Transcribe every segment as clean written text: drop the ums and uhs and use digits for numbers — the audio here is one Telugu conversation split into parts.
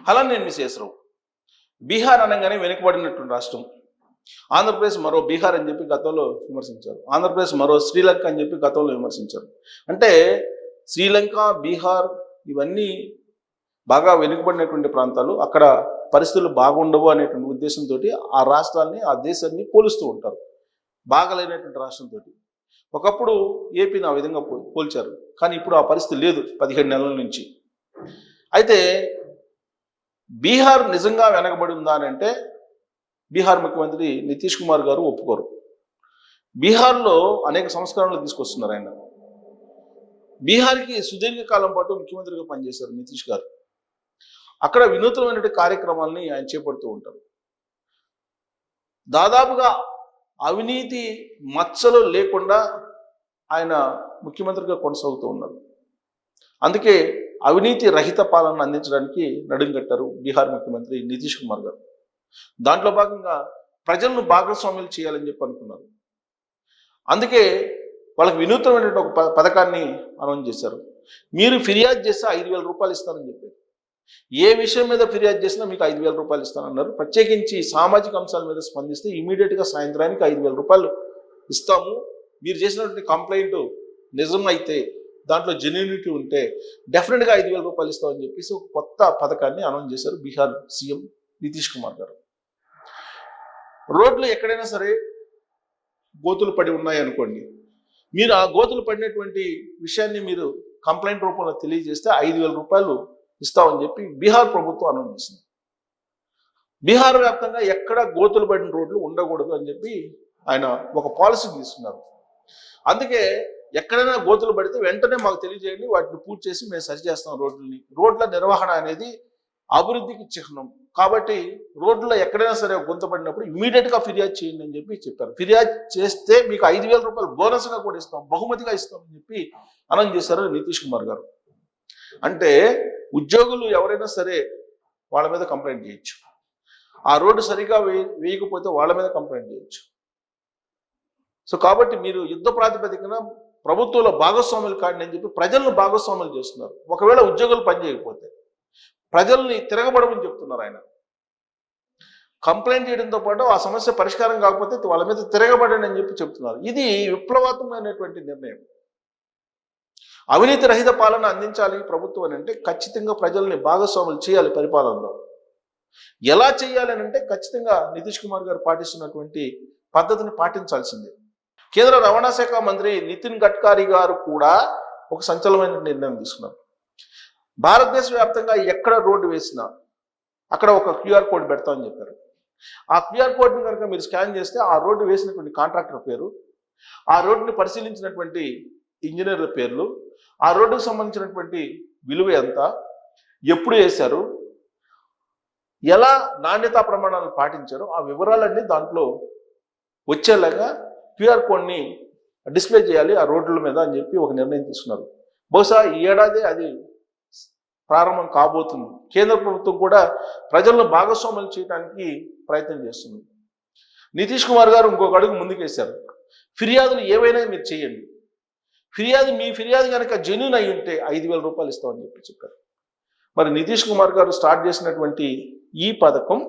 అలా నేను విశ్వేశ్వరరావు. బీహార్ అనగానే వెనుకబడినటువంటి రాష్ట్రం. ఆంధ్రప్రదేశ్ మరో బీహార్ అని చెప్పి గతంలో విమర్శించారు. ఆంధ్రప్రదేశ్ మరో శ్రీలంక అని చెప్పి గతంలో విమర్శించారు. అంటే శ్రీలంక, బీహార్ ఇవన్నీ బాగా వెనుకబడినటువంటి ప్రాంతాలు. అక్కడ పరిస్థితులు బాగుండవు అనేటువంటి ఉద్దేశంతో ఆ రాష్ట్రాన్ని, ఆ దేశాన్ని పోలుస్తూ ఉంటారు బాగాలేనటువంటి రాష్ట్రంతో. ఒకప్పుడు ఏపీని ఆ విధంగా పోల్చారు. కానీ ఇప్పుడు ఆ పరిస్థితి లేదు 15 నెలల నుంచి. అయితే బీహార్ నిజంగా వెనకబడి ఉందా అని అంటే బీహార్ ముఖ్యమంత్రి నితీష్ కుమార్ గారు ఒప్పుకోరు. బీహార్లో అనేక సంస్కరణలు తీసుకొస్తున్నారు ఆయన. బీహార్కి సుదీర్ఘకాలం పాటు ముఖ్యమంత్రిగా పనిచేశారు నితీష్ గారు. అక్కడ వినూత్నమైనటువంటి కార్యక్రమాలని ఆయన చేపడుతూ ఉంటారు. దాదాపుగా అవినీతి మచ్చలు లేకుండా ఆయన ముఖ్యమంత్రిగా కొనసాగుతూ ఉన్నారు. అందుకే అవినీతి రహిత పాలన అందించడానికి నడుం కట్టారు బీహార్ ముఖ్యమంత్రి నితీష్ కుమార్ గారు. దాంట్లో భాగంగా ప్రజలను భాగస్వామ్యులు చేయాలని చెప్పి అనుకున్నారు. అందుకే వాళ్ళకి వినూత్నమైనటువంటి ఒక పథకాన్ని అనౌన్స్ చేశారు. మీరు ఫిర్యాదు చేస్తే 5,000 రూపాయలు ఇస్తానని చెప్పారు. ఏ విషయం మీద ఫిర్యాదు చేసినా మీకు 5,000 రూపాయలు ఇస్తానన్నారు. ప్రత్యేకించి సామాజిక అంశాల మీద స్పందిస్తే ఇమీడియట్గా సాయంత్రానికి 5,000 రూపాయలు ఇస్తాము. మీరు చేసినటువంటి కంప్లైంట్ నిజమైతే, దాంట్లో జెన్యూనిటీ ఉంటే డెఫినెట్గా 5,000 రూపాయలు ఇస్తామని చెప్పేసి ఒక కొత్త పథకాన్ని అనౌన్స్ చేశారు బీహార్ సీఎం నితీష్ కుమార్ గారు. రోడ్లు ఎక్కడైనా సరే గోతులు పడి ఉన్నాయి అనుకోండి, మీరు ఆ గోతులు పడినటువంటి విషయాన్ని మీరు కంప్లైంట్ రూపంలో తెలియజేస్తే 5,000 రూపాయలు ఇస్తామని చెప్పి బీహార్ ప్రభుత్వం అనౌన్స్ చేసింది. బీహార్ వ్యాప్తంగా ఎక్కడ గోతులు పడిన రోడ్లు ఉండకూడదు అని చెప్పి ఆయన ఒక పాలసీ తీసుకున్నారు. అందుకే ఎక్కడైనా గోతులు పడితే వెంటనే మాకు తెలియజేయండి, వాటిని పూర్తి చేసి మేము సరి చేస్తాం రోడ్లని. రోడ్ల నిర్వహణ అనేది అభివృద్ధికి చిహ్నం కాబట్టి రోడ్లలో ఎక్కడైనా సరే గుంత పడినప్పుడు ఇమీడియట్గా ఫిర్యాదు చేయండి అని చెప్పి చెప్పారు. ఫిర్యాదు చేస్తే మీకు 5,000 రూపాయలు బోనస్గా కూడా ఇస్తాం, బహుమతిగా ఇస్తామని చెప్పి అనౌన్స్ చేశారు నితీష్ కుమార్ గారు. అంటే ఉద్యోగులు ఎవరైనా సరే వాళ్ళ మీద కంప్లైంట్ చేయొచ్చు. ఆ రోడ్డు సరిగా వేయకపోతే వాళ్ళ మీద కంప్లైంట్ చేయొచ్చు. సో కాబట్టి మీరు యుద్ధ ప్రాతిపదికన ప్రభుత్వంలో భాగస్వాములు కాండి అని చెప్పి ప్రజలను భాగస్వాములు చేస్తున్నారు. ఒకవేళ ఉద్యోగులు పనిచేయకపోతే ప్రజల్ని తిరగబడమని చెప్తున్నారు ఆయన. కంప్లైంట్ చేయడంతో పాటు ఆ సమస్య పరిష్కారం కాకపోతే వాళ్ళ మీద తిరగబడండి అని చెప్పి చెప్తున్నారు. ఇది విప్లవాత్మకమైనటువంటి నిర్ణయం. అవినీతి రహిత పాలన అందించాలి ప్రభుత్వం అని అంటే ఖచ్చితంగా ప్రజల్ని భాగస్వాములు చేయాలి పరిపాలనలో. ఎలా చేయాలి అని అంటే ఖచ్చితంగా నితీష్ కుమార్ గారు పాటిస్తున్నటువంటి పద్ధతిని పాటించాల్సిందే. కేంద్ర రవాణా శాఖ మంత్రి నితిన్ గడ్కరీ గారు కూడా ఒక సంచలనమైన నిర్ణయం తీసుకున్నారు. భారతదేశ వ్యాప్తంగా ఎక్కడ రోడ్డు వేసినా అక్కడ ఒక QR కోడ్ పెడతామని చెప్పారు. ఆ QR కోడ్ని కనుక మీరు స్కాన్ చేస్తే ఆ రోడ్డు వేసినటువంటి కాంట్రాక్టర్ పేరు, ఆ రోడ్డుని పరిశీలించినటువంటి ఇంజనీర్ల పేర్లు, ఆ రోడ్డుకు సంబంధించినటువంటి విలువ ఎంత, ఎప్పుడు వేశారు, ఎలా నాణ్యతా ప్రమాణాలను పాటించారు, ఆ వివరాలన్నీ దాంట్లో వచ్చేలాగా QR కోడ్ని డిస్ప్లే చేయాలి ఆ రోడ్ల మీద అని చెప్పి ఒక నిర్ణయం తీసుకున్నారు. బహుశా ఈ ఏడాది అది ప్రారంభం కాబోతుంది. కేంద్ర ప్రభుత్వం కూడా ప్రజలను భాగస్వాములు చేయడానికి ప్రయత్నం చేస్తుంది. నితీష్ కుమార్ గారు ఇంకొక అడుగు ముందుకేశారు. ఫిర్యాదులు ఏవైనా మీరు చేయండి, మీ ఫిర్యాదు కనుక జెన్యూన్ అయి ఉంటే 5,000 రూపాయలు ఇస్తామని చెప్పి చెప్పారు. మరి నితీష్ కుమార్ గారు స్టార్ట్ చేసినటువంటి ఈ పథకం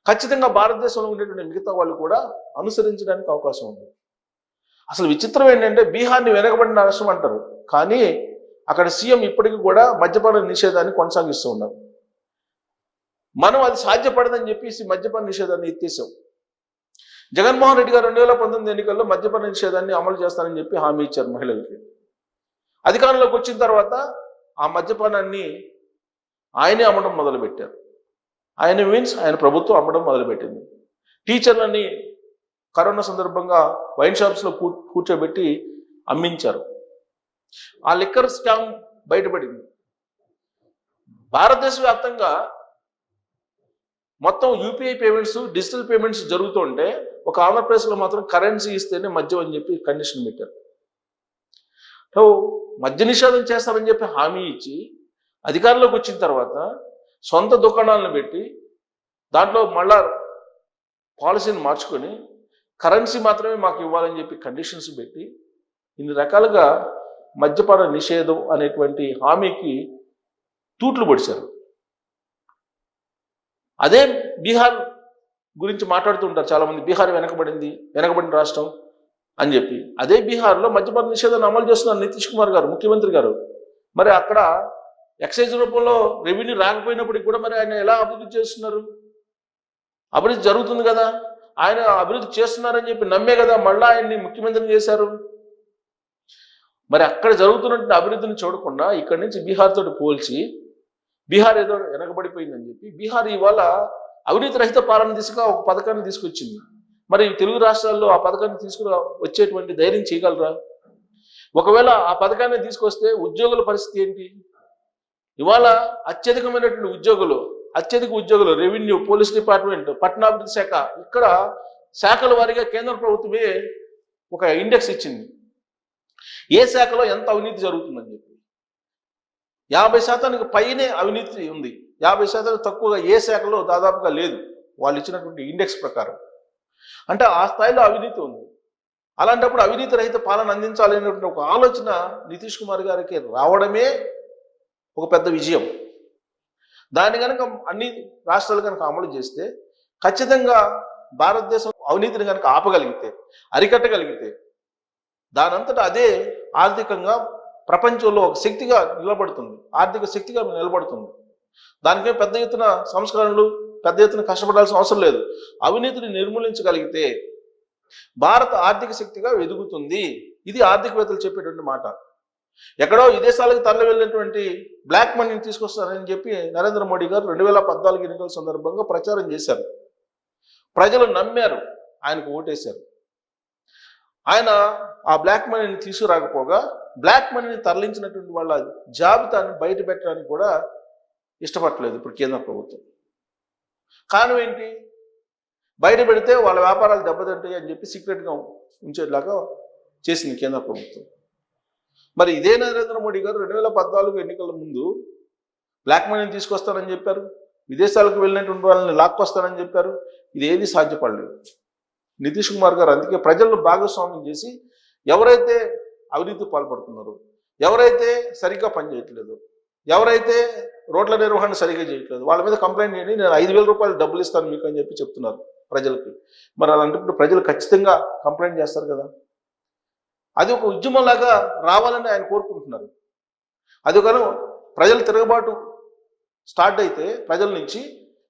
ఖచ్చితంగా భారతదేశంలో ఉండేటువంటి మిగతా వాళ్ళు కూడా అనుసరించడానికి అవకాశం ఉంది. అసలు విచిత్రం ఏంటంటే బీహార్ని వెనకబడిన రాష్ట్రం అంటారు, కానీ అక్కడ సీఎం ఇప్పటికీ కూడా మద్యపాన నిషేధాన్ని కొనసాగిస్తూ ఉన్నారు. మనం అది సాధ్యపడదని చెప్పేసి మద్యపాన నిషేధాన్ని ఎత్తేసాం. జగన్మోహన్ రెడ్డి గారు 2019 ఎన్నికల్లో మద్యపాన నిషేధాన్ని అమలు చేస్తానని చెప్పి హామీ ఇచ్చారు మహిళలకి. అధికారంలోకి వచ్చిన తర్వాత ఆ మద్యపానాన్ని ఆయనే అమ్మడం మొదలుపెట్టారు. ఆయన ప్రభుత్వం అమ్మడం మొదలుపెట్టింది. టీచర్లని కరోనా సందర్భంగా వైన్ షాప్స్లో కూర్చోబెట్టి అమ్మించారు. ఆ లిక్కర్ స్కామ్ బయటపడింది. భారతదేశ వ్యాప్తంగా మొత్తం UPI పేమెంట్స్, డిజిటల్ పేమెంట్స్ జరుగుతుంటే ఒక ఆంధ్రప్రదేశ్లో మాత్రం కరెన్సీ ఇస్తేనే మద్యం అని చెప్పి కండిషన్ పెట్టారు. మద్య నిషేధం చేస్తామని చెప్పి హామీ ఇచ్చి అధికారంలోకి వచ్చిన తర్వాత సొంత దుకాణాలను పెట్టి దాంట్లో మళ్ళా పాలసీని మార్చుకొని కరెన్సీ మాత్రమే మాకు ఇవ్వాలని చెప్పి కండిషన్స్ పెట్టి ఇన్ని రకాలుగా మద్యపాన నిషేధం అనేటువంటి హామీకి తూట్లు పొడిచారు. అదే బీహార్ గురించి మాట్లాడుతుంటారు చాలామంది, బీహార్ వెనకబడిన రాష్ట్రం అని చెప్పి. అదే బీహార్లో మద్యపాన నిషేధాన్ని అమలు చేస్తున్నారు నితీష్ కుమార్ గారు, ముఖ్యమంత్రి గారు. మరి అక్కడ ఎక్సైజ్ రూపంలో రెవెన్యూ రాకపోయినప్పటికీ కూడా మరి ఆయన ఎలా అభివృద్ధి చేస్తున్నారు? అభివృద్ధి జరుగుతుంది కదా, ఆయన అభివృద్ధి చేస్తున్నారని చెప్పి నమ్మే కదా మళ్ళా ఆయన్ని ముఖ్యమంత్రిని చేశారు. మరి అక్కడ జరుగుతున్నటువంటి అభివృద్ధిని చూడకుండా ఇక్కడి నుంచి బీహార్ తోటి పోల్చి బీహార్ ఏదో వెనకబడిపోయిందని చెప్పి బీహార్ ఇవాళ అవినీతి రహిత పాలన దిశగా ఒక పథకాన్ని తీసుకొచ్చింది. మరి తెలుగు రాష్ట్రాల్లో ఆ పథకాన్ని వచ్చేటువంటి ధైర్యం చేయగలరా? ఒకవేళ ఆ పథకాన్ని తీసుకొస్తే ఉద్యోగుల పరిస్థితి ఏంటి? ఇవాళ అత్యధిక ఉద్యోగులు రెవెన్యూ, పోలీస్ డిపార్ట్మెంట్, పట్టణాభివృద్ధి శాఖ, ఇక్కడ శాఖల వారీగా కేంద్ర ప్రభుత్వమే ఒక ఇండెక్స్ ఇచ్చింది, ఏ శాఖలో ఎంత అవినీతి జరుగుతుందని చెప్పి. 50% పైనే అవినీతి ఉంది, 50% తక్కువగా ఏ శాఖలో దాదాపుగా లేదు వాళ్ళు ఇచ్చినటువంటి ఇండెక్స్ ప్రకారం. అంటే ఆ స్థాయిలో అవినీతి ఉంది. అలాంటప్పుడు అవినీతి రహిత పాలన అందించాలనేటువంటి ఒక ఆలోచన నితీష్ కుమార్ గారికి రావడమే ఒక పెద్ద విజయం. దాన్ని కనుక అన్ని రాష్ట్రాలు కనుక అమలు చేస్తే ఖచ్చితంగా భారతదేశం అవినీతిని కనుక ఆపగలిగితే, అరికట్టగలిగితే దానంతటా అదే ఆర్థికంగా ప్రపంచంలో ఒక శక్తిగా నిలబడుతుంది, ఆర్థిక శక్తిగా నిలబడుతుంది. దానికే పెద్ద ఎత్తున సంస్కరణలు, పెద్ద ఎత్తున కష్టపడాల్సిన అవసరం లేదు. అవినీతిని నిర్మూలించగలిగితే భారత ఆర్థిక శక్తిగా ఎదుగుతుంది. ఇది ఆర్థికవేత్తలు చెప్పేటువంటి మాట. ఎక్కడో విదేశాలకు తరలి వెళ్ళినటువంటి బ్లాక్ మనీని తీసుకొస్తారని చెప్పి నరేంద్ర మోడీ గారు 2014 ఎన్నికల సందర్భంగా ప్రచారం చేశారు. ప్రజలు నమ్మారు, ఆయనకు ఓటేశారు. ఆయన ఆ బ్లాక్ మనీని తీసుకురాకపోగా బ్లాక్ మనీని తరలించినటువంటి వాళ్ళ జాబితాను బయట పెట్టడానికి కూడా ఇష్టపడలేదు ఇప్పుడు కేంద్ర ప్రభుత్వం. కారణం ఏంటి? బయట పెడితే వాళ్ళ వ్యాపారాలు దెబ్బతింటాయి అని చెప్పి సీక్రెట్గా ఉంచేలాగా చేసింది కేంద్ర ప్రభుత్వం. మరి ఇదే నరేంద్ర మోడీ గారు 2014 ఎన్నికల ముందు బ్లాక్ మనీని తీసుకొస్తానని చెప్పారు, విదేశాలకు వెళ్ళినటువంటి వాళ్ళని లాక్కొస్తానని చెప్పారు. ఇదేది సాధ్యపడలేదు నితీష్ కుమార్ గారు. అందుకే ప్రజలను భాగస్వామ్యం చేసి ఎవరైతే అవినీతి పాల్పడుతున్నారో, ఎవరైతే సరిగ్గా పనిచేయట్లేదు, ఎవరైతే రోడ్ల నిర్వహణ సరిగ్గా చేయట్లేదు వాళ్ళ మీద కంప్లైంట్ చేయండి, నేను 5,000 రూపాయలు డబ్బులు ఇస్తాను మీకు అని చెప్పి చెప్తున్నారు ప్రజలకి. మరి అలాంటప్పుడు ప్రజలు ఖచ్చితంగా కంప్లైంట్ చేస్తారు కదా. అది ఒక ఉద్యమంలాగా రావాలని ఆయన కోరుకుంటున్నారు. అది కానీ ప్రజల తిరగబాటు స్టార్ట్ అయితే ప్రజల నుంచి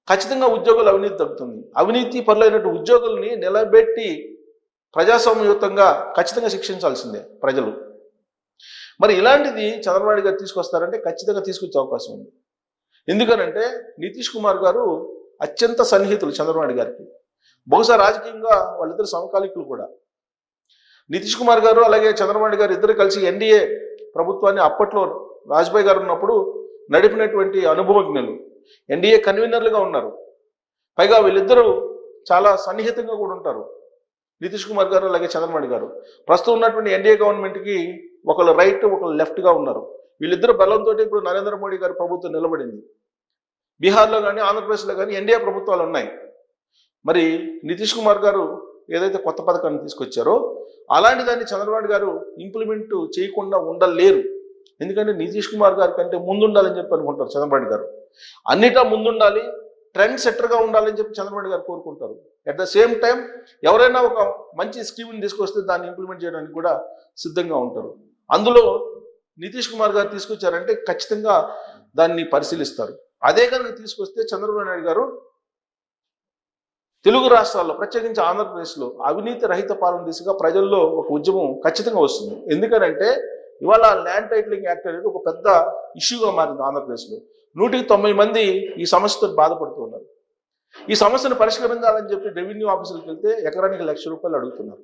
ఖచ్చితంగా ఉద్యోగులు అవినీతి తగ్గుతుంది. అవినీతి పరులైనట్టు ఉద్యోగుల్ని నిలబెట్టి ప్రజాస్వామ్యయుతంగా ఖచ్చితంగా శిక్షించాల్సిందే ప్రజలు. మరి ఇలాంటిది చంద్రబాబు గారు తీసుకొస్తారంటే ఖచ్చితంగా తీసుకొచ్చే అవకాశం ఉంది. ఎందుకనంటే నితీష్ కుమార్ గారు అత్యంత సన్నిహితులు చంద్రబాబు గారికి. బహుశా రాజకీయంగా వాళ్ళిద్దరు సమకాలీకులు కూడా. నితీష్ కుమార్ గారు అలాగే చంద్రబాబు గారు ఇద్దరు కలిసి ఎన్డీఏ ప్రభుత్వాన్ని అప్పట్లో వాజ్పేయి గారు ఉన్నప్పుడు నడిపినటువంటి అనుభవజ్ఞులు, ఎన్డీఏ కన్వీనర్లుగా ఉన్నారు. పైగా వీళ్ళిద్దరూ చాలా సన్నిహితంగా కూడా ఉంటారు, నితీష్ కుమార్ గారు అలాగే చంద్రబాబు గారు. ప్రస్తుతం ఉన్నటువంటి ఎన్డీఏ గవర్నమెంట్కి ఒకళ్ళు రైట్, ఒకళ్ళు లెఫ్ట్గా ఉన్నారు. వీళ్ళిద్దరు బలంతో ఇప్పుడు నరేంద్ర మోడీ గారి ప్రభుత్వం నిలబడింది. బీహార్లో కానీ ఆంధ్రప్రదేశ్లో కానీ ఎన్డీఏ ప్రభుత్వాలు ఉన్నాయి. మరి నితీష్ కుమార్ గారు ఏదైతే కొత్త పథకాన్ని తీసుకొచ్చారో అలాంటి దాన్ని చంద్రబాబు గారు ఇంప్లిమెంట్ చేయకుండా ఉండలేరు. ఎందుకంటే నితీష్ కుమార్ గారి కంటే ముందుండాలని చెప్పి అనుకుంటారు చంద్రబాబు గారు. అన్నిటా ముందుండాలి, ట్రెండ్ సెట్టర్గా ఉండాలని చెప్పి చంద్రబాబు గారు కోరుకుంటారు. అట్ ద సేమ్ టైం ఎవరైనా ఒక మంచి స్కీమ్ని తీసుకొస్తే దాన్ని ఇంప్లిమెంట్ చేయడానికి కూడా సిద్ధంగా ఉంటారు. అందులో నితీష్ కుమార్ గారు తీసుకొచ్చారంటే ఖచ్చితంగా దాన్ని పరిశీలిస్తారు. అదే కనుక తీసుకొస్తే చంద్రబాబు నాయుడు గారు తెలుగు రాష్ట్రాల్లో ప్రత్యేకించి ఆంధ్రప్రదేశ్లో అవినీతి రహిత పాలన దిశగా ప్రజల్లో ఒక ఉద్యమం ఖచ్చితంగా వస్తుంది. ఎందుకనంటే ఇవాళ ల్యాండ్ టైటిలింగ్ యాక్ట్ అనేది ఒక పెద్ద ఇష్యూగా మారింది ఆంధ్రప్రదేశ్లో. 190 మంది ఈ సమస్యతో బాధపడుతూ ఉన్నారు. ఈ సమస్యను పరిష్కరించాలని చెప్పి రెవెన్యూ ఆఫీసులకు వెళ్తే ఎకరానికి ₹1,00,000 అడుగుతున్నారు.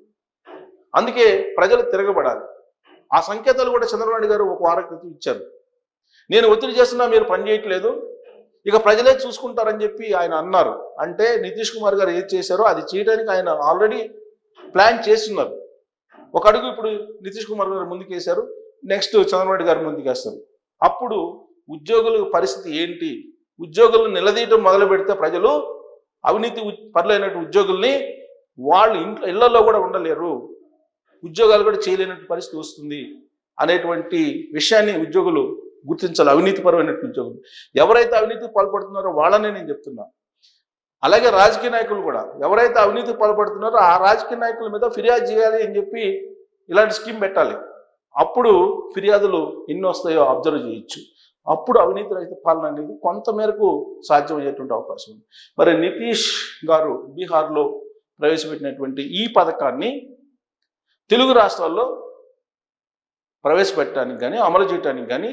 అందుకే ప్రజలు తిరగబడాలి. ఆ సంకేతాలు కూడా చంద్రబాబు గారు ఒక వారం క్రితం ఇచ్చారు. నేను ఒత్తిడి చేస్తున్నా, మీరు పని చేయట్లేదు, ఇక ప్రజలే చూసుకుంటారని చెప్పి ఆయన అన్నారు. అంటే నితీష్ కుమార్ గారు ఏది చేశారో అది చేయడానికి ఆయన ఆల్రెడీ ప్లాన్ చేస్తున్నారు. ఒక అడుగు ఇప్పుడు నితీష్ కుమార్ గారు ముందుకేశారు, నెక్స్ట్ చంద్రబాబు గారు ముందుకేస్తారు. అప్పుడు ఉద్యోగుల పరిస్థితి ఏంటి? ఉద్యోగులను నిలదీయటం మొదలు పెడితే ప్రజలు అవినీతి పరులైనటువంటి ఉద్యోగుల్ని వాళ్ళు ఇళ్లలో కూడా ఉండలేరు, ఉద్యోగాలు కూడా చేయలేనటువంటి పరిస్థితి వస్తుంది అనేటువంటి విషయాన్ని ఉద్యోగులు గుర్తించాలి. అవినీతి పరమైనటువంటి ఉద్యోగులు ఎవరైతే అవినీతికి పాల్పడుతున్నారో వాళ్ళనే నేను చెప్తున్నా. అలాగే రాజకీయ నాయకులు కూడా ఎవరైతే అవినీతి పాల్పడుతున్నారో ఆ రాజకీయ నాయకుల మీద ఫిర్యాదు చేయాలి అని చెప్పి ఇలాంటి స్కీమ్ పెట్టాలి. అప్పుడు ఫిర్యాదులు ఎన్ని వస్తాయో అబ్జర్వ్ చేయొచ్చు. అప్పుడు అవినీతి రహిత పాలన అనేది కొంత మేరకు సాధ్యమయ్యేటువంటి అవకాశం ఉంది. మరి నితీష్ గారు బీహార్లో ప్రవేశపెట్టినటువంటి ఈ పథకాన్ని తెలుగు రాష్ట్రాల్లో ప్రవేశపెట్టడానికి కానీ అమలు చేయడానికి కానీ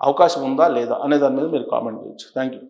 అవకాశం ఉందా లేదా అనే దాని మీద మీరు కామెంట్ చేయొచ్చు. Thank you.